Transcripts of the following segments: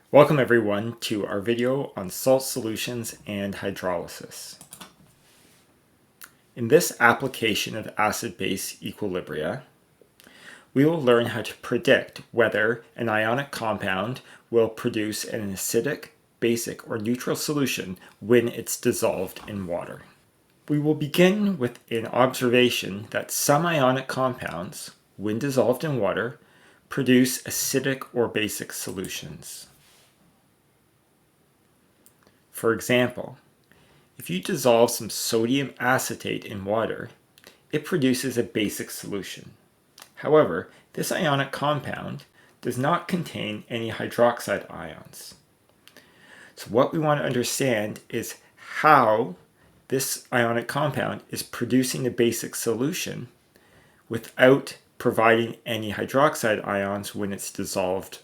Welcome everyone to our video on salt solutions and hydrolysis. In this application of acid-base equilibria, we will learn how to predict whether an ionic compound will produce an acidic, basic, or neutral solution when it's dissolved in water. We will begin with an observation that some ionic compounds, when dissolved in water, produce acidic or basic solutions. For example, if you dissolve some sodium acetate in water, it produces a basic solution. However, this ionic compound does not contain any hydroxide ions. So what we want to understand is how this ionic compound is producing a basic solution without providing any hydroxide ions when it's dissolved.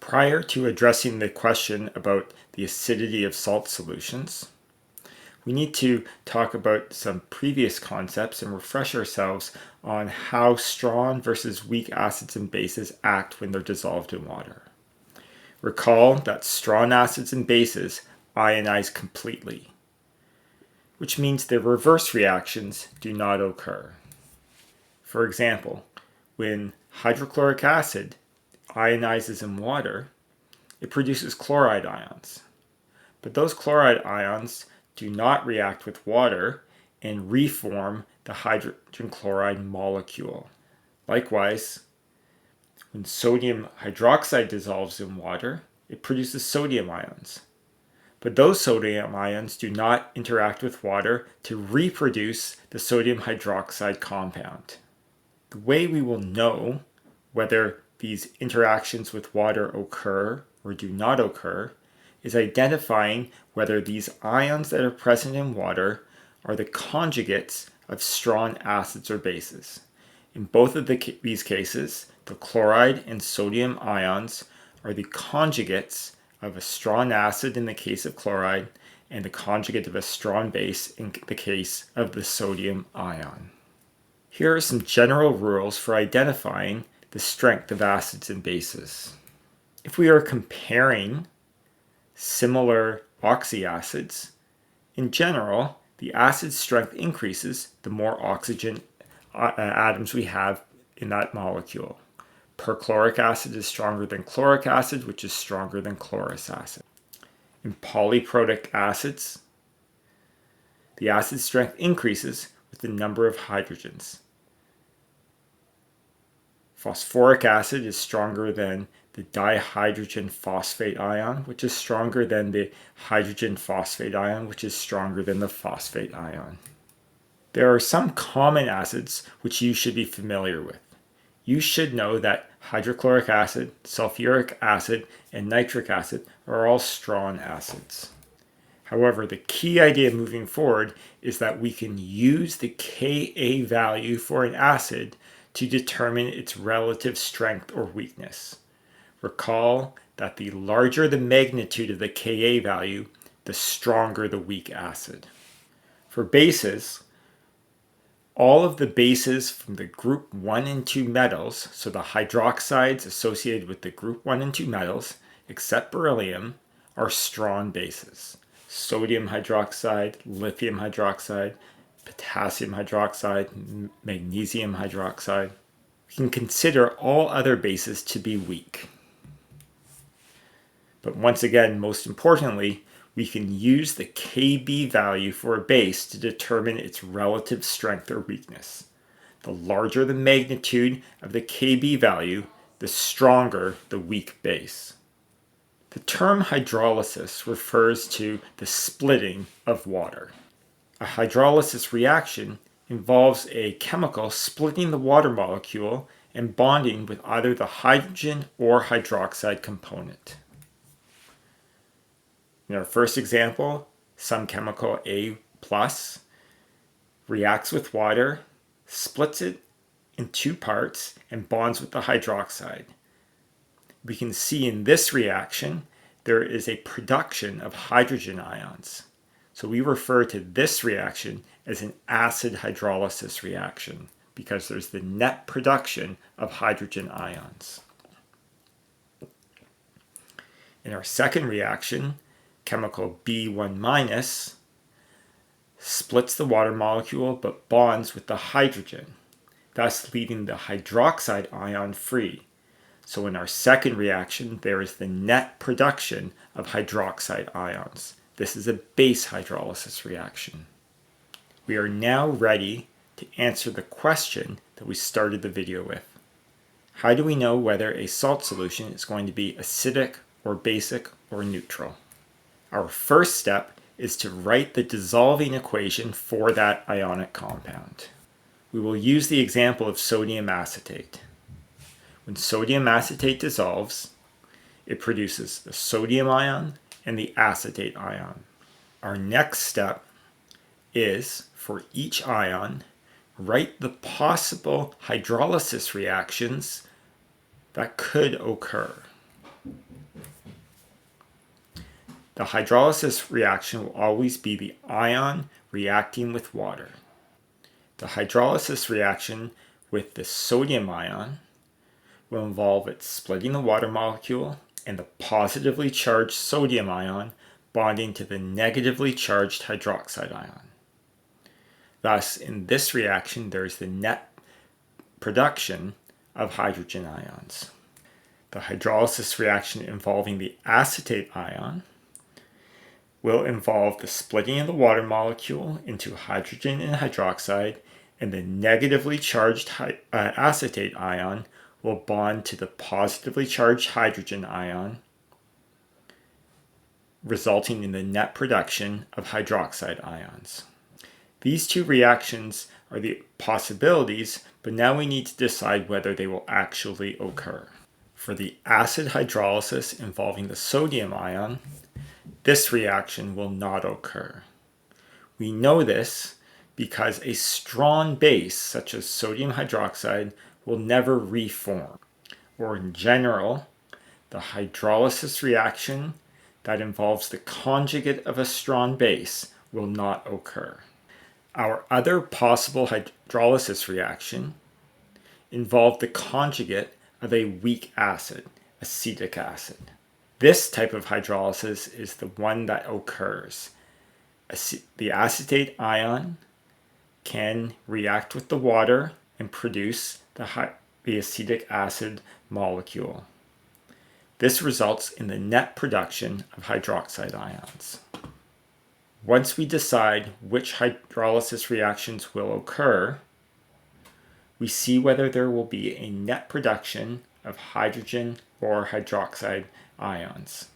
Prior to addressing the question about the acidity of salt solutions, we need to talk about some previous concepts and refresh ourselves on how strong versus weak acids and bases act when they're dissolved in water. Recall that strong acids and bases ionize completely, which means their reverse reactions do not occur. For example, when hydrochloric acid ionizes in water, it produces chloride ions. But those chloride ions do not react with water and reform the hydrogen chloride molecule. Likewise, when sodium hydroxide dissolves in water, it produces sodium ions. But those sodium ions do not interact with water to reproduce the sodium hydroxide compound. The way we will know whether these interactions with water occur or do not occur is identifying whether these ions that are present in water are the conjugates of strong acids or bases. In both of these cases, the chloride and sodium ions are the conjugates of a strong acid in the case of chloride and the conjugate of a strong base in the case of the sodium ion. Here are some general rules for identifying the strength of acids and bases. If we are comparing similar oxyacids, in general, the acid strength increases the more oxygen atoms we have in that molecule. Perchloric acid is stronger than chloric acid, which is stronger than chlorous acid. In polyprotic acids, the acid strength increases with the number of hydrogens. Phosphoric acid is stronger than the dihydrogen phosphate ion, which is stronger than the hydrogen phosphate ion, which is stronger than the phosphate ion. There are some common acids which you should be familiar with. You should know that hydrochloric acid, sulfuric acid, and nitric acid are all strong acids. However, the key idea moving forward is that we can use the Ka value for an acid to determine its relative strength or weakness. Recall that the larger the magnitude of the Ka value, the stronger the weak acid. For bases, all of the bases from the group 1 and 2 metals, so the hydroxides associated with the group 1 and 2 metals, except beryllium, are strong bases. Sodium hydroxide, lithium hydroxide, potassium hydroxide, magnesium hydroxide. We can consider all other bases to be weak. But once again, most importantly, we can use the Kb value for a base to determine its relative strength or weakness. The larger the magnitude of the Kb value, the stronger the weak base. The term hydrolysis refers to the splitting of water. A hydrolysis reaction involves a chemical splitting the water molecule and bonding with either the hydrogen or hydroxide component. In our first example, some chemical A+ reacts with water, splits it in two parts, and bonds with the hydroxide. We can see in this reaction there is a production of hydrogen ions. So we refer to this reaction as an acid hydrolysis reaction because there's the net production of hydrogen ions. In our second reaction, chemical B1- splits the water molecule but bonds with the hydrogen, thus leaving the hydroxide ion free. So in our second reaction, there is the net production of hydroxide ions. This is a base hydrolysis reaction. We are now ready to answer the question that we started the video with. How do we know whether a salt solution is going to be acidic or basic or neutral? Our first step is to write the dissolving equation for that ionic compound. We will use the example of sodium acetate. When sodium acetate dissolves, it produces the sodium ion and the acetate ion. Our next step is, for each ion, write the possible hydrolysis reactions that could occur. The hydrolysis reaction will always be the ion reacting with water. The hydrolysis reaction with the sodium ion will involve it splitting the water molecule and the positively charged sodium ion bonding to the negatively charged hydroxide ion. Thus, in this reaction, there is the net production of hydrogen ions. The hydrolysis reaction involving the acetate ion will involve the splitting of the water molecule into hydrogen and hydroxide, and the negatively charged acetate ion will bond to the positively charged hydrogen ion, resulting in the net production of hydroxide ions. These two reactions are the possibilities, but now we need to decide whether they will actually occur. For the acid hydrolysis involving the sodium ion, this reaction will not occur. We know this because a strong base, such as sodium hydroxide, will never reform. Or in general, the hydrolysis reaction that involves the conjugate of a strong base will not occur. Our other possible hydrolysis reaction involved the conjugate of a weak acid, acetic acid. This type of hydrolysis is the one that occurs. The acetate ion can react with the water and produce the acetic acid molecule. This results in the net production of hydroxide ions. Once we decide which hydrolysis reactions will occur, we see whether there will be a net production of hydrogen or hydroxide ions.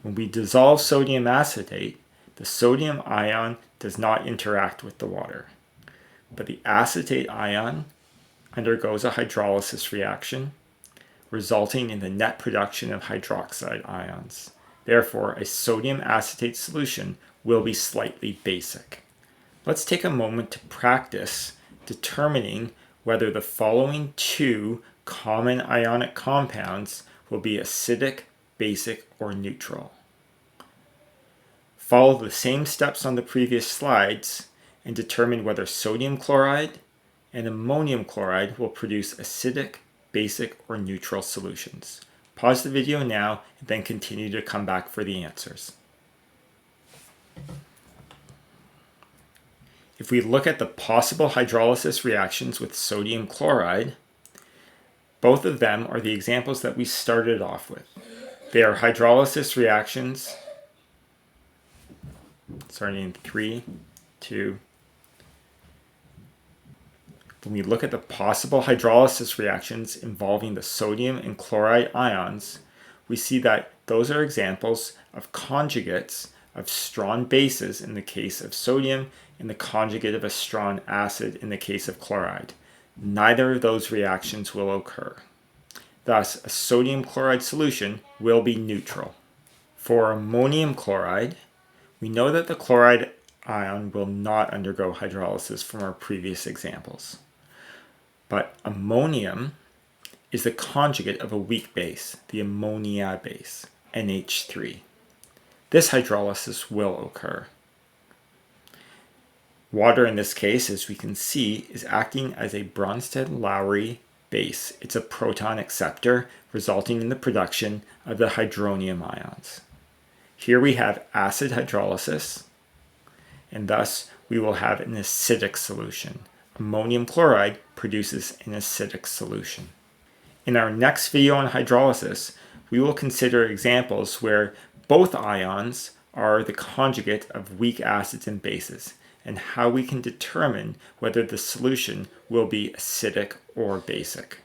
When we dissolve sodium acetate, the sodium ion does not interact with the water, but the acetate ion undergoes a hydrolysis reaction, resulting in the net production of hydroxide ions. Therefore, a sodium acetate solution will be slightly basic. Let's take a moment to practice determining whether the following two common ionic compounds will be acidic, basic, or neutral. Follow the same steps on the previous slides and determine whether sodium chloride and ammonium chloride will produce acidic, basic, or neutral solutions. Pause the video now and then continue to come back for the answers. If we look at the possible hydrolysis reactions with sodium chloride, both of them are the examples that we started off with. They are hydrolysis reactions starting in 3, 2. When we look at the possible hydrolysis reactions involving the sodium and chloride ions, we see that those are examples of conjugates of strong bases in the case of sodium and the conjugate of a strong acid in the case of chloride. Neither of those reactions will occur. Thus, a sodium chloride solution will be neutral. For ammonium chloride, we know that the chloride ion will not undergo hydrolysis from our previous examples. But ammonium is the conjugate of a weak base, the ammonia base, NH3. This hydrolysis will occur. Water in this case, as we can see, is acting as a Bronsted-Lowry base. It's a proton acceptor, resulting in the production of the hydronium ions. Here we have acid hydrolysis, and thus we will have an acidic solution. Ammonium chloride produces an acidic solution. In our next video on hydrolysis, we will consider examples where both ions are the conjugate of weak acids and bases, and how we can determine whether the solution will be acidic or basic.